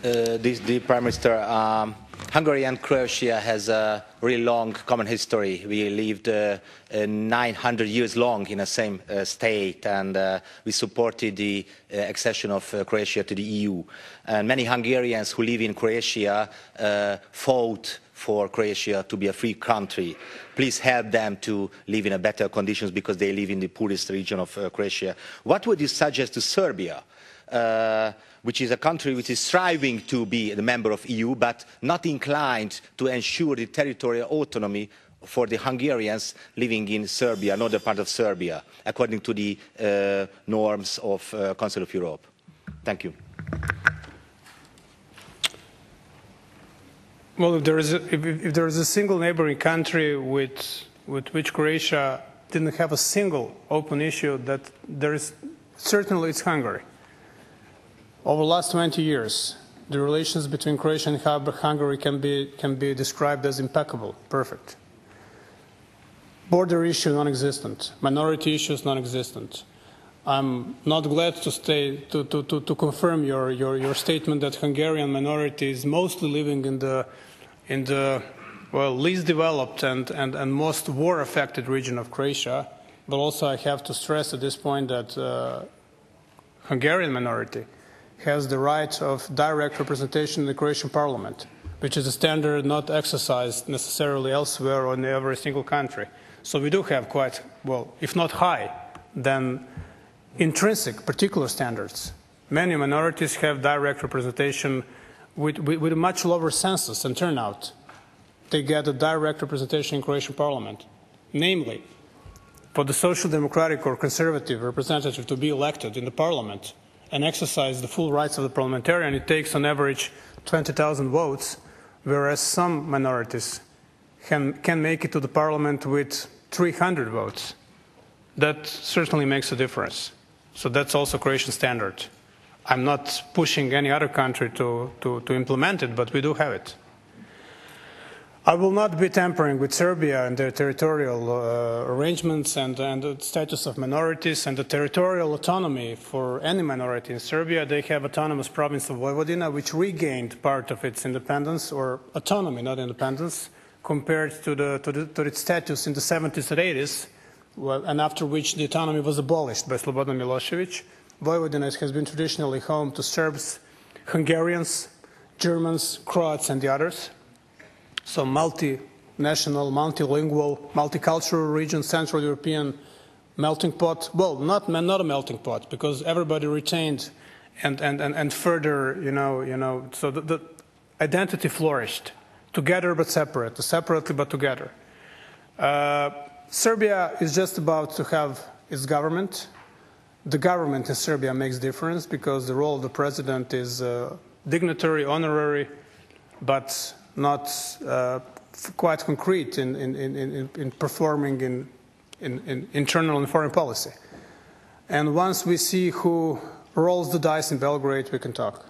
The Prime Minister, Hungary and Croatia has a really long common history. We lived 900 years long in the same state, and we supported the accession of Croatia to the EU. And many Hungarians who live in Croatia fought for Croatia to be a free country. Please help them to live in better conditions because they live in the poorest region of Croatia. What would you suggest to Serbia, which is a country which is striving to be a member of EU but not inclined to ensure the territorial autonomy for the Hungarians living in Serbia, another part of Serbia, according to the norms of Council of Europe? Thank you. Well, if there is a single neighboring country with which Croatia didn't have a single open issue, that there is certainly it's Hungary. Over the last 20 years, the relations between Croatia and Hungary can be described as impeccable, perfect. Border issue non-existent, minority issues non-existent. I'm not glad to confirm your statement that Hungarian minority is mostly living in the well, least developed and most war-affected region of Croatia. But also I have to stress at this point that Hungarian minority has the right of direct representation in the Croatian parliament, which is a standard not exercised necessarily elsewhere or in every single country. So we do have quite, well, if not high, then intrinsic particular standards. Many minorities have direct representation with a much lower census and turnout. They get a direct representation in Croatian parliament. Namely, for the social democratic or conservative representative to be elected in the parliament and exercise the full rights of the parliamentarian, it takes on average 20,000 votes, whereas some minorities can make it to the parliament with 300 votes. That certainly makes a difference. So that's also Croatian standard. I'm not pushing any other country to implement it, but we do have it. I will not be tampering with Serbia and their territorial arrangements and the status of minorities and the territorial autonomy for any minority in Serbia. They have autonomous province of Vojvodina, which regained part of its independence, or autonomy, not independence, compared to its status in the 70s and 80s, well, and after which the autonomy was abolished by Slobodan Milosevic. Vojvodina has been traditionally home to Serbs, Hungarians, Germans, Croats, and the others. So multinational, multilingual, multicultural region, Central European melting pot. Well, not a melting pot, because everybody retained and further, so the identity flourished. Together but separate, separately but together. Serbia is just about to have its government. The government in Serbia makes difference because the role of the president is dignitary, honorary, but not quite concrete in performing in internal and foreign policy. And once we see who rolls the dice in Belgrade, we can talk.